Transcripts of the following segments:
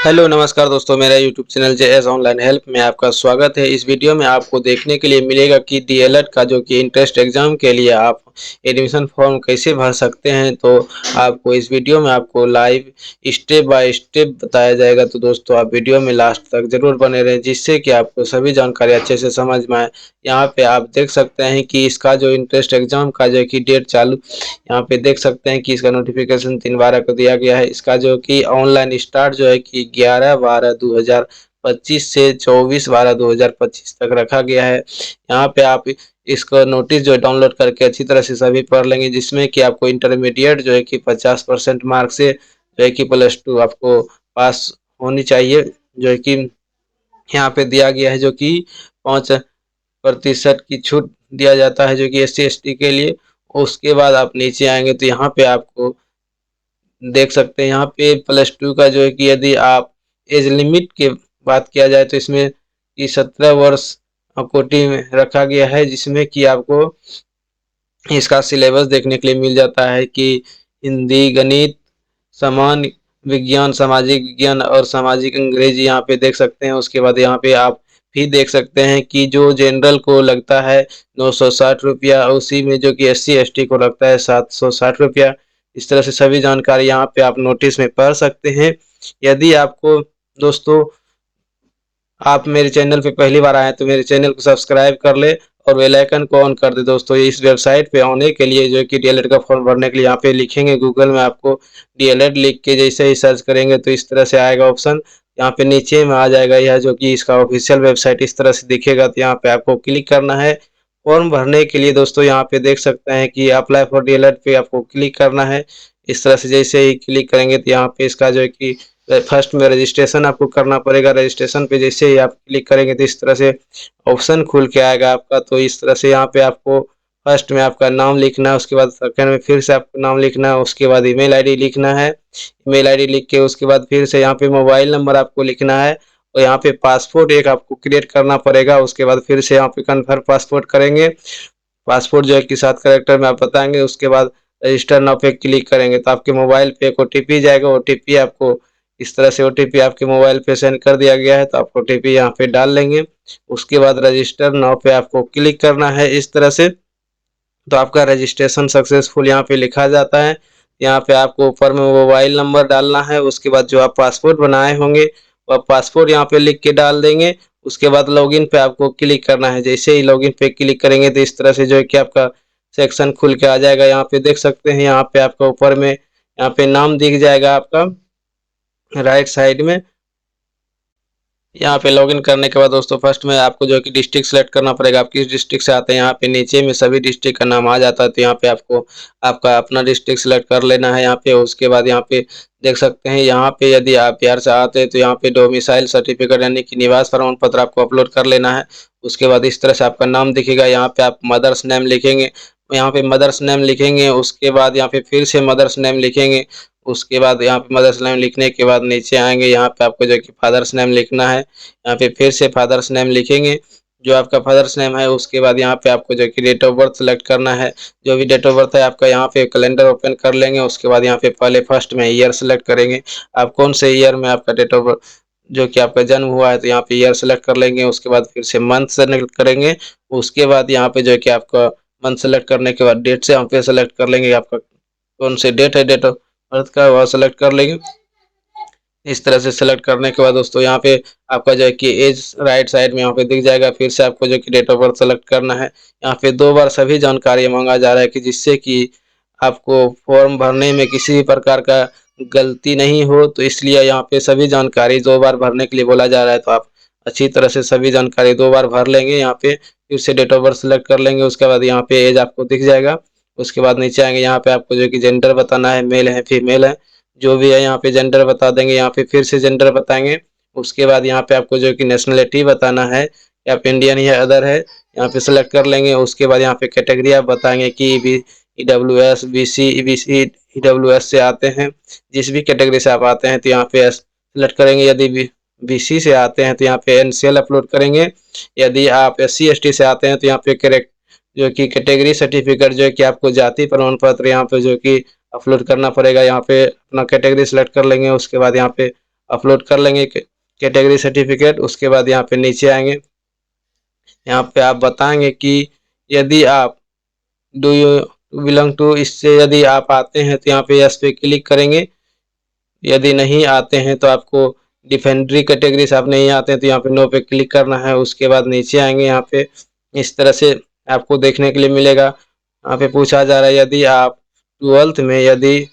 Hello नमस्कार दोस्तों, मेरा YouTube channel JS online help में आपका स्वागत है। इस वीडियो में आपको देखने के लिए मिलेगा कि डीएलएड का जो कि इंट्रेंस एग्जाम के लिए आप एडमिशन फॉर्म कैसे भर सकते हैं। तो आपको इस वीडियो में आपको लाइव स्टेप बाय स्टेप बताया जाएगा। तो दोस्तों आप वीडियो में लास्ट तक जरूर बने रहें, जिससे कि आपको सभी जानकारी अच्छे से समझ में आए। यहाँ पे आप देख सकते हैं कि इसका जो इंट्रेंस एग्जाम का जो कि डेट चालू यहाँ पे देख सकते हैं कि इसका नोटिफिकेशन 3/12 को दिया गया है। इसका जो कि ऑनलाइन स्टार्ट जो है कि 11/12/2025 से 24/12/2025 तक रखा गया है। यहाँ पे आप इसको नोटिस जो है डाउनलोड करके अच्छी तरह से सभी पढ़ लेंगे, जिसमें कि आपको इंटरमीडिएट जो है कि 50% मार्क्स से जो है कि +2 आपको पास होनी चाहिए। जो है कि यहाँ पे दिया गया है जो कि 5% की छूट दिया जाता है जो कि SC/ST के लिए। उसके बाद आप नीचे आएंगे तो यहाँ पे आपको देख सकते हैं, यहाँ पे +2 का जो है कि यदि आप एज लिमिट की बात किया जाए तो इसमें कि 17 वर्ष कोटि में रखा गया है, जिसमें कि आपको इसका सिलेबस देखने के लिए मिल जाता है कि हिंदी, गणित, सामान्य विज्ञान, सामाजिक विज्ञान और सामाजिक अंग्रेजी यहाँ पे देख सकते हैं। उसके बाद यहाँ पे आप भी देख सकते हैं कि जो जनरल को लगता है 960 रुपया, उसी में जो कि SC/ST को लगता है 760 रुपया। इस तरह से सभी जानकारी यहाँ पे आप नोटिस में पढ़ सकते हैं। यदि आपको दोस्तों आप मेरे चैनल पे पहली बार आए तो मेरे चैनल को सब्सक्राइब कर ले और बेल आइकन को ऑन कर दे। दोस्तों इस वेबसाइट पे आने के लिए जो कि डीएलएड का फॉर्म भरने के लिए यहाँ पे लिखेंगे गूगल में, आपको डीएलएड लिख के जैसे ही सर्च करेंगे तो इस तरह से आएगा ऑप्शन। यहाँ पे नीचे में आ जाएगा यह जो कि इसका ऑफिशियल वेबसाइट इस तरह से दिखेगा। तो यहाँ पे आपको क्लिक करना है फॉर्म भरने के लिए। दोस्तों यहाँ पे देख सकते हैं कि अप्लाई फॉर डीएलएड पे आपको क्लिक करना है। इस तरह से जैसे ही क्लिक करेंगे तो यहाँ पे इसका जो है कि फर्स्ट में रजिस्ट्रेशन आपको करना पड़ेगा। रजिस्ट्रेशन पे जैसे ही आप क्लिक करेंगे तो इस तरह से ऑप्शन खुल के आएगा आपका। तो इस तरह से यहाँ पे आपको फर्स्ट में आपका नाम लिखना है, उसके बाद सेकंड में फिर से आपको नाम लिखना है, उसके बाद ईमेल आईडी लिखना है। ईमेल आईडी लिख के उसके बाद फिर से यहाँ पे मोबाइल नंबर आपको लिखना है और यहाँ पे पासपोर्ट एक आपको क्रिएट करना पड़ेगा। उसके बाद फिर से यहाँ पे कन्फर्म पासपोर्ट करेंगे। पासपोर्ट जो है कि 7 कैरेक्टर में आप बताएंगे। उसके बाद रजिस्टर नाउ पे क्लिक करेंगे तो आपके मोबाइल पे एक OTP जाएगा। OTP आपको इस तरह से OTP आपके मोबाइल पे सेंड कर दिया गया है, तो आप OTP यहाँ पे डाल लेंगे। उसके बाद रजिस्टर नाउ पे आपको क्लिक करना है इस तरह से। तो आपका रजिस्ट्रेशन सक्सेसफुल यहाँ पे लिखा जाता है। यहाँ पे आपको ऊपर में मोबाइल नंबर डालना है। उसके बाद जो आप पासपोर्ट बनाए होंगे वह पासपोर्ट यहाँ पे लिख के डाल देंगे। उसके बाद लॉगिन पे आपको क्लिक करना है। जैसे ही लॉगिन पे क्लिक करेंगे तो इस तरह से जो है कि आपका सेक्शन खुल के आ जाएगा। यहाँ पे देख सकते हैं, यहाँ पे आपका ऊपर में यहाँ पे नाम दिख जाएगा आपका राइट साइड में। यहाँ पे लॉगिन करने के बाद दोस्तों फर्स्ट में आपको जो है कि डिस्ट्रिक्ट सेलेक्ट करना पड़ेगा, आप किस डिस्ट्रिक्ट से आते हैं। यहाँ पे नीचे में सभी डिस्ट्रिक्ट का नाम आ जाता है, तो यहाँ पे आपको आपका अपना डिस्ट्रिक्ट सेलेक्ट कर लेना है यहाँ पे। उसके बाद यहाँ पे देख सकते हैं, यहाँ पे यदि आप बिहार से आते हैं तो यहाँ पे डोमिसाइल सर्टिफिकेट यानी कि निवास प्रमाण पत्र आपको अपलोड कर लेना है। उसके बाद इस तरह से आपका नाम दिखेगा। यहाँ पे आप मदर्स नेम लिखेंगे, यहाँ पे मदर्स नेम लिखेंगे। उसके बाद यहाँ पे फिर से मदर्स नेम लिखेंगे। उसके बाद यहाँ पे मदर्स नेम लिखने के बाद नीचे आएंगे, यहाँ पे आपको जो कि फादर्स नेम लिखना है। यहाँ पे फिर से फादर्स नेम लिखेंगे जो आपका फादर्स नेम है। उसके बाद यहाँ पे आपको जो कि डेट ऑफ बर्थ सेलेक्ट करना है। जो भी डेट ऑफ बर्थ है आपका, यहाँ पे कैलेंडर ओपन कर लेंगे। उसके बाद यहाँ पे पहले फर्स्ट में ईयर सेलेक्ट करेंगे, आप कौन से ईयर में आपका डेट ऑफ बर्थ जो कि आपका जन्म हुआ है, तो यहाँ पे ईयर सेलेक्ट कर लेंगे। उसके बाद फिर से मंथ सेलेक्ट करेंगे। उसके बाद यहाँ पे जो है कि आपका मंथ सेलेक्ट करने के बाद डेट से यहाँ पे सेलेक्ट कर लेंगे, आपका कौन से डेट है डेट ऑफ बर्थ का, वह सेलेक्ट कर लेंगे। इस तरह से सेलेक्ट करने के बाद दोस्तों यहाँ पे आपका जो है कि एज राइट साइड में यहाँ पे दिख जाएगा। फिर से आपको जो कि डेट ऑफ बर्थ सेलेक्ट करना है। यहाँ पे 2 बार सभी जानकारी मांगा जा रहा है कि जिससे कि आपको फॉर्म भरने में किसी भी प्रकार का गलती नहीं हो, तो इसलिए यहाँ पे सभी जानकारी 2 बार भरने के लिए बोला जा रहा है। तो आप अच्छी तरह से सभी जानकारी 2 बार भर लेंगे। यहाँ पे फिर से डेट ऑफ बर्थ सेलेक्ट कर लेंगे। उसके बाद यहाँ पे एज आपको दिख जाएगा। उसके बाद नीचे आएंगे, यहाँ पे आपको जो कि जेंडर बताना है, मेल है फीमेल है, जो भी है यहाँ पे जेंडर बता देंगे। यहाँ पे फिर से जेंडर बताएंगे। उसके बाद यहाँ पे आपको जो कि नेशनलिटी बताना है, या आप इंडियन या अदर है, यहाँ पे सेलेक्ट कर लेंगे। उसके बाद यहाँ पे कैटेगरी आप बताएंगे कि EWS BC EBC EWS से आते हैं, जिस भी कैटेगरी से आप आते हैं तो यहाँ पे सेलेक्ट करेंगे। यदि BC से आते हैं तो यहाँ पे NCL अपलोड करेंगे। यदि आप SC ST से आते हैं तो यहाँ पे करेक्ट जो कि कैटेगरी सर्टिफिकेट जो है कि आपको जाति प्रमाण पत्र यहाँ पे जो कि अपलोड करना पड़ेगा। यहाँ पे अपना कैटेगरी सेलेक्ट कर लेंगे। उसके बाद यहाँ पे अपलोड कर लेंगे कैटेगरी सर्टिफिकेट। उसके बाद यहाँ पे नीचे आएंगे, यहाँ पे आप बताएंगे कि यदि आप डू यू बिलोंग टू, इससे यदि आप आते हैं तो यहाँ पे यस पे क्लिक करेंगे। यदि नहीं आते हैं तो आपको डिफेंड्री कैटेगरी से आप नहीं आते हैं तो यहाँ पे नो पे क्लिक करना है। उसके बाद नीचे आएंगे, यहाँ पे इस तरह से आपको देखने के लिए मिलेगा। यहाँ पे पूछा जा रहा है यदि आप 12th में यदि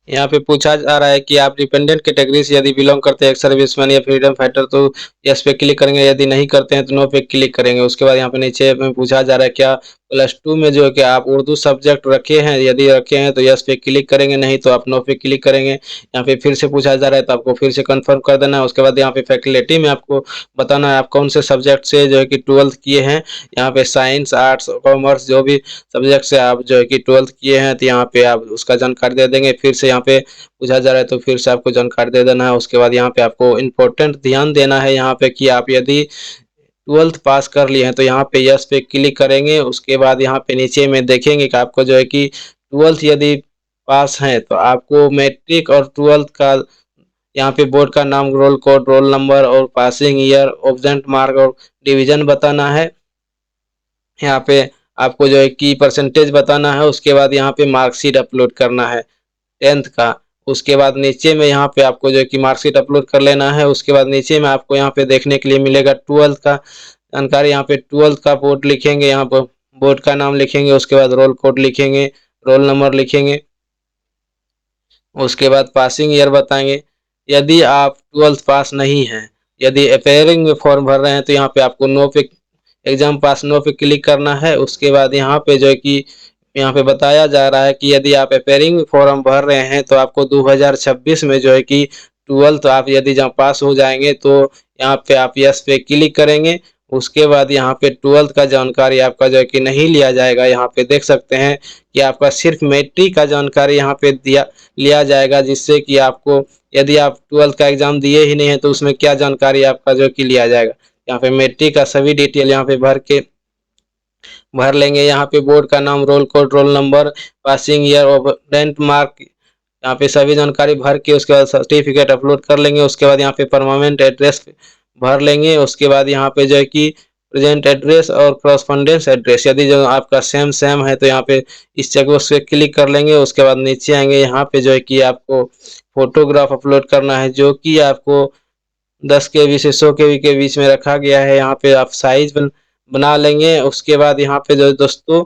यहाँ पे पूछा जा रहा है कि आप डिपेंडेंट कैटेगरी से यदि बिलोंग करते हैं, एक सर्विसमैन या फ्रीडम फाइटर, तो यस पे क्लिक करेंगे। यदि नहीं करते हैं तो नो पे क्लिक करेंगे। उसके बाद यहाँ पे नीचे में पूछा जा रहा है क्या +2 में जो है कि आप उर्दू सब्जेक्ट रखे हैं, यदि रखे हैं तो यस पे क्लिक करेंगे, नहीं तो आप नो पे क्लिक करेंगे। यहाँ पे फिर से पूछा जा रहा है तो आपको फिर से कन्फर्म कर देना है। उसके बाद यहाँ पे फैकल्टी में आपको बताना है आप कौन से सब्जेक्ट से जो है कि 12th किए हैं। यहाँ पे साइंस, आर्ट्स, कॉमर्स जो भी सब्जेक्ट से आप जो है कि 12th किए हैं तो यहाँ पे आप उसका जानकारी दे देंगे। फिर से यहाँ पे पूछा जा रहा है तो फिर से आपको जानकारी दे देना है। उसके बाद यहाँ पे आपको इम्पोर्टेंट ध्यान देना है यहाँ पे कि आप यदि 12th पास कर लिए हैं तो यहाँ पे यस पे क्लिक करेंगे। उसके बाद यहाँ पे नीचे में देखेंगे कि आपको जो है कि 12th यदि पास हैं तो आपको मैट्रिक और 12th का यहाँ पे बोर्ड का नाम, रोल कोड, रोल नंबर और पासिंग ईयर, ऑब्जेंट मार्क और डिवीजन बताना है। यहाँ पे आपको जो है कि परसेंटेज बताना है। उसके बाद यहाँ पे मार्कशीट अपलोड करना है 10th का। उसके बाद नीचे में यहाँ पे आपको जो है कि मार्कशीट अपलोड कर लेना है। उसके बाद नीचे में आपको यहाँ पे देखने के लिए मिलेगा 12th का जानकारी। यहाँ पे 12th का बोर्ड लिखेंगे, यहाँ पर बोर्ड का नाम लिखेंगे। उसके बाद रोल कोड लिखेंगे, रोल नंबर लिखेंगे। उसके बाद पासिंग ईयर बताएंगे। यदि आप 12th पास नहीं हैं, यदि अपेयरिंग में फॉर्म भर रहे हैं तो यहाँ पे आपको नो पे एग्जाम पास नो पे क्लिक करना है। उसके बाद यहाँ पे जो है कि यहाँ पे बताया जा रहा है कि यदि आप अपेयरिंग फॉर्म भर रहे हैं तो आपको 2026 में जो है कि 12th आप यदि जहाँ पास हो जाएंगे तो यहाँ पे आप यस पे क्लिक करेंगे। उसके बाद यहाँ पे 12th का जानकारी आपका जो है कि नहीं लिया जाएगा। यहाँ पे देख सकते हैं कि आपका सिर्फ मैट्रिक का जानकारी यहाँ पे लिया जाएगा, जिससे कि आपको यदि आप 12th का एग्जाम दिए ही नहीं है तो उसमें क्या जानकारी आपका जो कि लिया जाएगा। यहाँ पे मैट्रिक का सभी डिटेल यहाँ पे भर लेंगे। यहाँ पे बोर्ड का नाम, roll code, roll number, passing year, obtained mark, यहाँ पे सभी जानकारी भर के उसके बाद सर्टिफिकेट अपलोड कर लेंगे। उसके बाद यहाँ पे परमानेंट एड्रेस भर लेंगे। उसके बाद यहाँ पे जो है कि प्रेजेंट एड्रेस और करस्पॉन्डेंस एड्रेस यदि जो आपका सेम है तो यहाँ पे इस चेकबॉक्स पे क्लिक कर लेंगे। उसके बाद नीचे आएंगे, यहाँ पे जो है कि आपको फोटोग्राफ अपलोड करना है, जो कि आपको 10 KB से 100 KB के बीच में रखा गया है। यहाँ पे आप साइज बना लेंगे। उसके बाद यहाँ पे जो दोस्तों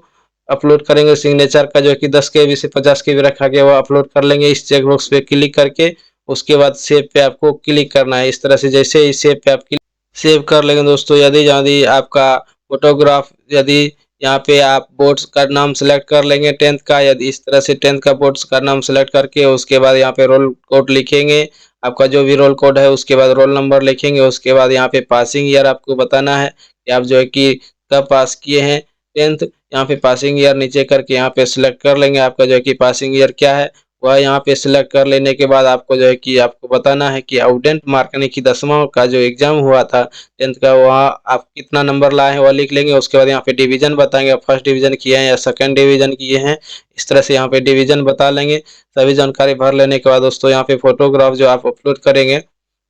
अपलोड करेंगे सिग्नेचर का, जो कि 10 KB से 50 KB रखा गया, वो अपलोड कर लेंगे इस चेक बॉक्स पे क्लिक करके। उसके बाद सेव पे आपको क्लिक करना है। इस तरह से जैसे ही सेव पे आप सेव कर लेंगे दोस्तों, यदि आपका फोटोग्राफ यदि यहाँ पे आप बोर्ड्स का नाम सेलेक्ट कर लेंगे 10th का, यदि इस तरह से 10th का बोर्ड्स का नाम सेलेक्ट करके उसके बाद यहाँ पे रोल कोड लिखेंगे, आपका जो भी रोल कोड है। उसके बाद रोल नंबर लिखेंगे। उसके बाद यहाँ पे पासिंग ईयर आपको बताना है कि आप जो है कि कब पास किए हैं 10th। यहाँ पे पासिंग ईयर नीचे करके यहाँ पे सिलेक्ट कर लेंगे आपका जो है कि पासिंग ईयर क्या है वह यहाँ पे सिलेक्ट कर लेने के बाद आपको जो है कि आपको बताना है कि आउटडेंट मार्क यानी कि 10वां का जो एग्जाम हुआ था 10th का, वहाँ आप कितना नंबर लाए हैं वह लिख लेंगे। उसके बाद यहाँ पे डिवीजन बताएंगे, आप फर्स्ट डिवीजन किए हैं या सेकंड डिवीजन किए हैं, इस तरह से यहाँ पे डिवीजन बता लेंगे। सभी जानकारी भर लेने के बाद दोस्तों यहाँ पे फोटोग्राफ जो आप अपलोड करेंगे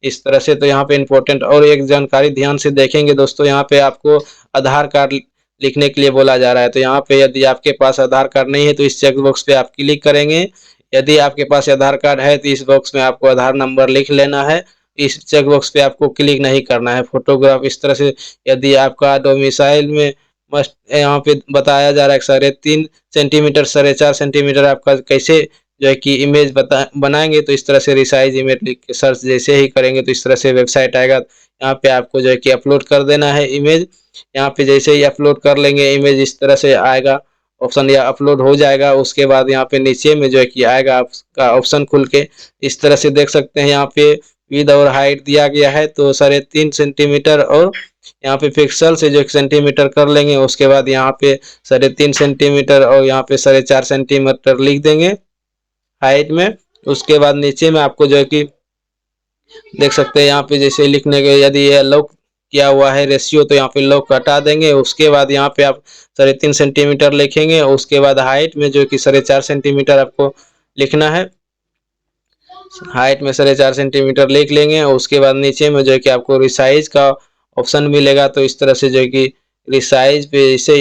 इस तरह से। तो यहाँ पे इम्पोर्टेंट और एक जानकारी ध्यान से देखेंगे दोस्तों, यहाँ पे आपको आधार कार्ड लिखने के लिए बोला जा रहा है। तो यहाँ पे यदि आपके पास आधार कार्ड नहीं है तो इस चेक बॉक्स पे आप क्लिक करेंगे। यदि आपके पास आधार कार्ड है तो इस बॉक्स में आपको आधार नंबर लिख लेना है, इस चेक बॉक्स पे आपको क्लिक नहीं करना है। फोटोग्राफ इस तरह से यदि आपका डोमिसाइल में मस्ट यहाँ पे बताया जा रहा है 3.5 सेंटीमीटर 4.5 सेंटीमीटर आपका कैसे जो है कि इमेज बनाएंगे, तो इस तरह से रिसाइज इमेज लिख के सर्च जैसे ही करेंगे तो इस तरह से वेबसाइट आएगा। यहाँ पे आपको जो है कि अपलोड कर देना है इमेज। यहाँ पे जैसे ही अपलोड कर लेंगे इमेज इस तरह से आएगा ऑप्शन, या अपलोड हो जाएगा। उसके बाद यहाँ पे नीचे में जो है कि आएगा आपका ऑप्शन खुल के, इस तरह से देख सकते हैं यहाँ पे विड्थ और हाइट दिया गया है तो 3.5 सेंटीमीटर, और यहाँ पे पिक्सल से जो सेंटीमीटर कर लेंगे। उसके बाद यहाँ पे 3.5 सेंटीमीटर और यहाँ पे 4.5 सेंटीमीटर लिख देंगे हाइट में। उसके बाद नीचे में आपको जो है कि देख सकते हैं यहाँ पे जैसे लिखने के, यदि ये लॉक किया हुआ है रेशियो तो यहाँ पे लॉक हटा देंगे। उसके बाद यहाँ पे आप 3.5 सेंटीमीटर लिखेंगे। उसके बाद हाइट में जो कि 4.5 सेंटीमीटर आपको लिखना है। हाइट में 4.5 सेंटीमीटर लिख लेंगे और उसके बाद नीचे में जो है कि आपको रिसाइज का ऑप्शन मिलेगा। तो इस तरह से जो है कि रिसाइज पे इसे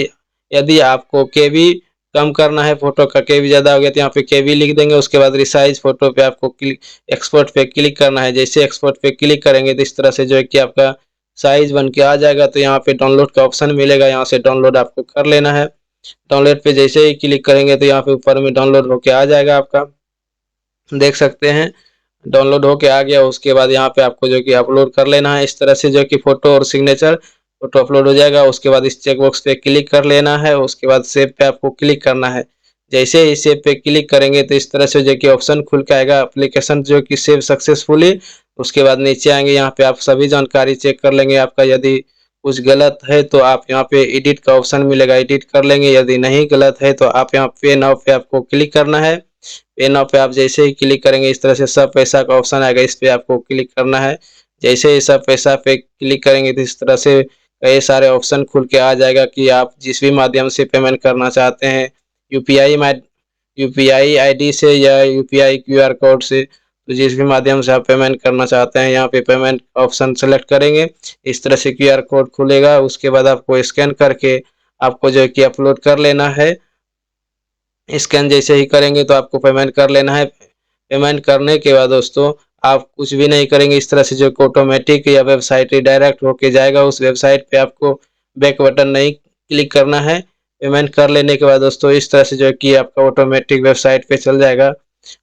यदि आपको केबी कम करना है, फोटो का केबी ज़्यादा हो गया तो यहाँ पे केबी लिख देंगे। उसके बाद रिसाइज फोटो पे आपको क्लिक एक्सपोर्ट पे क्लिक करना है। जैसे एक्सपोर्ट पे क्लिक करेंगे तो इस तरह से जो है कि आपका साइज बन के आ जाएगा। तो यहाँ पे डाउनलोड का ऑप्शन मिलेगा, यहाँ से डाउनलोड आपको कर लेना है। डाउनलोड पे जैसे ही क्लिक करेंगे तो यहाँ पे ऊपर में डाउनलोड होके आ जाएगा आपका, देख सकते हैं डाउनलोड होके आ गया। उसके बाद यहाँ पे आपको जो कि अपलोड कर लेना है। इस तरह से जो कि फोटो और सिग्नेचर फोटो अपलोड हो जाएगा। उसके बाद इस चेक बॉक्स पे क्लिक कर लेना है। उसके बाद सेव पे आपको क्लिक करना है। जैसे ही सेव पे क्लिक करेंगे तो इस तरह से जो कि ऑप्शन खुल के आएगा, एप्लीकेशन जो कि सेव सक्सेसफुली। उसके बाद नीचे आएंगे, यहाँ पे आप सभी जानकारी चेक कर लेंगे। आपका यदि कुछ गलत है तो आप यहाँ पे एडिट का ऑप्शन मिलेगा, एडिट कर लेंगे। यदि नहीं गलत है तो आप यहाँ पे नाउ पे आपको क्लिक करना है। पे नाउ पे आप जैसे ही क्लिक करेंगे इस तरह से सब पैसा का ऑप्शन आएगा, इस पे आपको क्लिक करना है। जैसे ही सब पैसा पे क्लिक करेंगे तो इस तरह से कई सारे ऑप्शन खुल के आ जाएगा कि आप जिस भी माध्यम से पेमेंट करना चाहते हैं, यूपीआई आईडी से या यूपीआई क्यूआर कोड से, तो जिस भी माध्यम से आप पेमेंट करना चाहते हैं यहाँ पे पेमेंट ऑप्शन सेलेक्ट करेंगे। इस तरह से क्यूआर कोड खुलेगा। उसके बाद आपको स्कैन करके आपको जो है कि अपलोड कर लेना है। स्कैन जैसे ही करेंगे तो आपको पेमेंट कर लेना है। पेमेंट करने के बाद दोस्तों आप कुछ भी नहीं करेंगे, इस तरह से जो ऑटोमेटिक या वेबसाइट रिडायरेक्ट होके जाएगा। उस वेबसाइट पे आपको बैक बटन नहीं क्लिक करना है। पेमेंट कर लेने के बाद दोस्तों इस तरह से जो है कि आपका ऑटोमेटिक वेबसाइट पे चल जाएगा।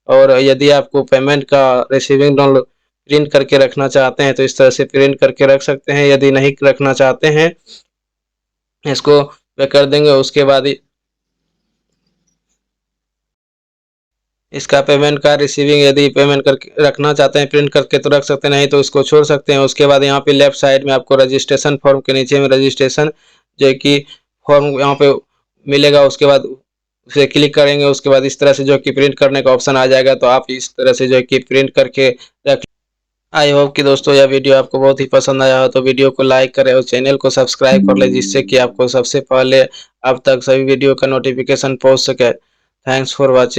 और यदि आपको पेमेंट का रिसीविंग डाउनलोड प्रिंट करके रखना चाहते हैं तो इस तरह से प्रिंट करके रख सकते हैं। यदि नहीं रखना चाहते हैं इसको पे कर देंगे। उसके बाद इसका पेमेंट का रिसीविंग यदि पेमेंट करके रखना चाहते हैं प्रिंट करके तो रख सकते हैं, नहीं तो इसको छोड़ सकते हैं। उसके बाद यहाँ पे लेफ्ट साइड में आपको रजिस्ट्रेशन फॉर्म के नीचे में रजिस्ट्रेशन जो है कि फॉर्म यहाँ पे मिलेगा। उसके बाद उसे क्लिक करेंगे। उसके बाद इस तरह से जो कि प्रिंट करने का ऑप्शन आ जाएगा। तो आप इस तरह से जो है कि प्रिंट करके रख। आई होप कि दोस्तों यह वीडियो आपको बहुत ही पसंद आया हो, तो वीडियो को लाइक करें और चैनल को सब्सक्राइब कर ले, जिससे कि आपको सबसे पहले अब तक सभी वीडियो का नोटिफिकेशन पहुंच सके। Thanks for watching.